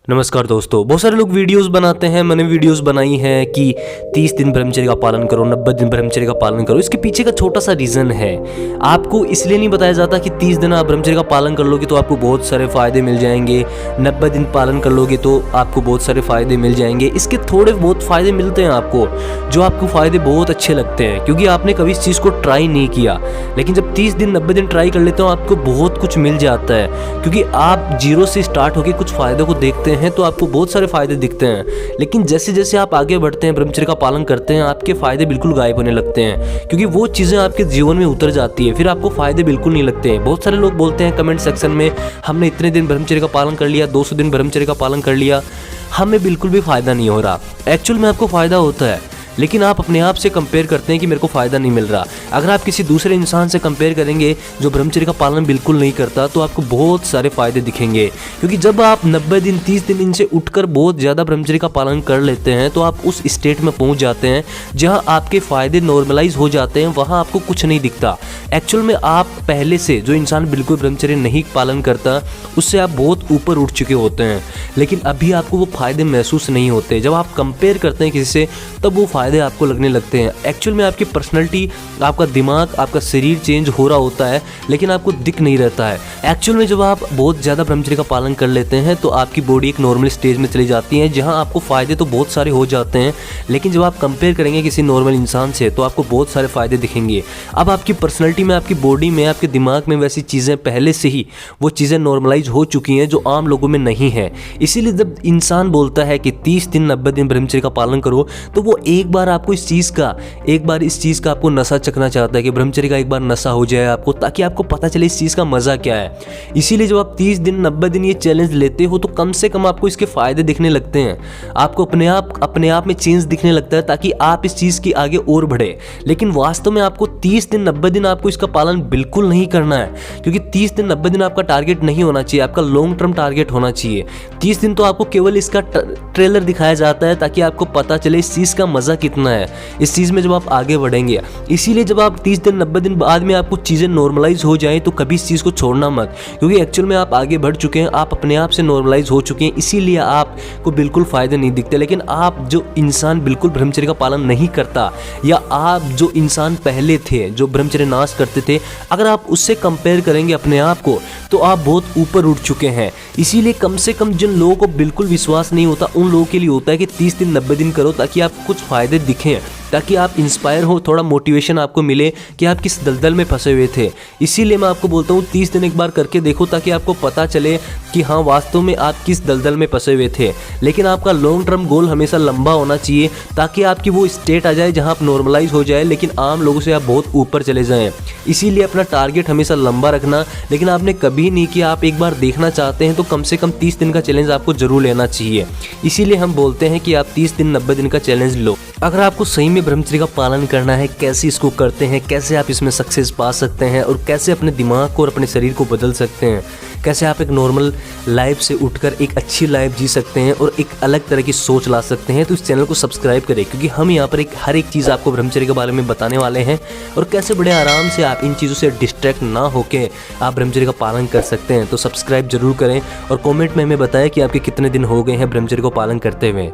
नमस्कार दोस्तों, बहुत सारे लोग वीडियोस बनाते हैं। मैंने वीडियोस बनाई हैं कि 30 दिन ब्रह्मचर्य का पालन करो, 90 दिन ब्रह्मचर्य का पालन करो। इसके पीछे का छोटा सा रीज़न है। आपको इसलिए नहीं बताया जाता कि 30 दिन आप ब्रह्मचर्य का पालन कर लोगे तो आपको बहुत सारे फ़ायदे मिल जाएंगे, 90 दिन पालन कर लोगे तो आपको बहुत सारे फ़ायदे मिल जाएंगे। इसके थोड़े बहुत फ़ायदे मिलते हैं आपको, जो आपको फ़ायदे बहुत अच्छे लगते हैं क्योंकि आपने कभी इस चीज़ को ट्राई नहीं किया। लेकिन जब 30 दिन 90 दिन ट्राई कर लेते हो आपको बहुत कुछ मिल जाता है, क्योंकि आप जीरो से स्टार्ट होकर कुछ फ़ायदों को देखते हैं तो आपको बहुत सारे फायदे दिखते हैं। लेकिन जैसे जैसे आप आगे बढ़ते हैं, ब्रह्मचर्य का पालन करते हैं, आपके फायदे बिल्कुल गायब होने लगते हैं, क्योंकि वो चीज़ें आपके जीवन में उतर जाती है। फिर आपको फायदे बिल्कुल नहीं लगते हैं। बहुत सारे लोग बोलते हैं कमेंट सेक्शन में, हमने इतने दिन ब्रह्मचर्य का पालन कर लिया, 200 दिन ब्रह्मचर्य का पालन कर लिया, हमें बिल्कुल भी फायदा नहीं हो रहा। एक्चुअल में आपको फायदा होता है, लेकिन आप अपने आप से कंपेयर करते हैं कि मेरे को फ़ायदा नहीं मिल रहा। अगर आप किसी दूसरे इंसान से कंपेयर करेंगे जो ब्रह्मचर्य का पालन बिल्कुल नहीं करता, तो आपको बहुत सारे फ़ायदे दिखेंगे। क्योंकि जब आप 90 दिन 30 दिन इनसे उठकर बहुत ज़्यादा ब्रह्मचर्य का पालन कर लेते हैं तो आप उस स्टेट में पहुंच जाते हैं जहां आपके फ़ायदे नॉर्मलाइज हो जाते हैं। वहां आपको कुछ नहीं दिखता। एक्चुअल में आप पहले से, जो इंसान बिल्कुल ब्रह्मचर्य नहीं पालन करता, उससे आप बहुत ऊपर उठ चुके होते हैं, लेकिन अभी आपको वो फ़ायदे महसूस नहीं होते। जब आप कंपेयर करते हैं किसी से तब वो फ़ायदे आपको लगने लगते हैं। एक्चुअल में आपकी पर्सनैलिटी, आपका दिमाग, आपका शरीर चेंज हो रहा होता है, लेकिन आपको दिख नहीं रहता है। एक्चुअल में जब आप बहुत ज़्यादा ब्रह्मचर्य का पालन कर लेते हैं तो आपकी बॉडी एक नॉर्मल स्टेज में चली जाती है, जहां आपको फ़ायदे तो बहुत सारे हो जाते हैं, लेकिन जब आप कंपेयर करेंगे किसी नॉर्मल इंसान से तो आपको बहुत सारे फ़ायदे दिखेंगे। अब आपकी पर्सनैलिटी में, आपकी बॉडी में, आपके दिमाग में वैसी चीज़ें पहले से ही वो चीज़ें नॉर्मलाइज हो चुकी हैं जो आम लोगों में नहीं है। इसीलिए जब इंसान बोलता है कि 30 दिन 90 दिन ब्रह्मचर्य का पालन करो, तो वो एक बार आपको इस चीज़ का आपको नशा चखना चाहता है कि ब्रह्मचर्य का एक बार नशा हो जाए आपको, ताकि आपको पता चले इस चीज़ का मज़ा क्या है। इसीलिए जब आप 30 दिन 90 दिन ये चैलेंज लेते हो तो कम से कम आपको इसके फ़ायदे दिखने लगते हैं। आपको अपने आप में चेंज दिखने लगता है, ताकि आप इस चीज़ की आगे और बढ़े। लेकिन वास्तव में आपको 30 दिन 90 दिन आपको इसका पालन बिल्कुल नहीं करना है, क्योंकि 30 दिन 90 दिन आपका टारगेट नहीं होना चाहिए, आपका लॉन्ग टर्म टारगेट होना चाहिए। 30 दिन तो आपको केवल इसका ट्रेलर दिखाया जाता है ताकि आपको पता चले इस चीज़ का मज़ा कितना है, इस चीज़ में जब आप आगे बढ़ेंगे। इसीलिए जब आप 30 दिन 90 दिन बाद में आपको चीज़ें नॉर्मलाइज हो जाएं तो कभी इस चीज़ को छोड़ना मत, क्योंकि एक्चुअल में आप आगे बढ़ चुके हैं, आप अपने आप से नॉर्मलाइज हो चुके हैं, इसीलिए आपको बिल्कुल फ़ायदे नहीं दिखते। लेकिन आप जो इंसान बिल्कुल ब्रह्मचर्य का पालन नहीं करता, या आप जो इंसान पहले थे जो ब्रह्मचर्य नाश करते थे, अगर आप उससे कंपेयर करेंगे अपने आप को तो आप बहुत ऊपर उठ चुके हैं। इसीलिए कम से कम जिन लोगों को बिल्कुल विश्वास नहीं होता उन लोगों के लिए होता है कि 30 दिन 90 दिन करो ताकि आपको कुछ फ़ायदे दिखें, ताकि आप इंस्पायर हो, थोड़ा मोटिवेशन आपको मिले कि आप किस दलदल में फंसे हुए थे। इसीलिए मैं आपको बोलता हूँ 30 दिन एक बार करके देखो, ताकि आपको पता चले कि हाँ वास्तव में आप किस दलदल में फंसे हुए थे। लेकिन आपका लॉन्ग टर्म गोल हमेशा लंबा होना चाहिए, ताकि आपकी वो स्टेट आ जाए जहाँ आप नॉर्मलाइज हो जाए, लेकिन आम लोगों से आप बहुत ऊपर चले जाएँ। इसीलिए अपना टारगेट हमेशा लंबा रखना। लेकिन आपने कभी नहीं किया, आप एक बार देखना चाहते हैं तो कम से कम 30 दिन का चैलेंज आपको जरूर लेना चाहिए। इसीलिए हम बोलते हैं कि आप 30 दिन 90 दिन का चैलेंज लो। अगर आपको सही में ब्रह्मचर्य का पालन करना है, कैसे इसको करते हैं, कैसे आप इसमें सक्सेस पा सकते हैं, और कैसे अपने दिमाग को और अपने शरीर को बदल सकते हैं, कैसे आप एक नॉर्मल लाइफ से उठकर एक अच्छी लाइफ जी सकते हैं और एक अलग तरह की सोच ला सकते हैं, तो इस चैनल को सब्सक्राइब करें, क्योंकि हम यहाँ पर हर एक चीज़ आपको ब्रह्मचर्य के बारे में बताने वाले हैं, और कैसे बड़े आराम से आप इन चीज़ों से डिस्ट्रैक्ट ना होकर आप ब्रह्मचर्य का पालन कर सकते हैं। तो सब्सक्राइब जरूर करें और कॉमेंट में हमें बताएं कि आपके कितने दिन हो गए हैं ब्रह्मचर्य को पालन करते हुए।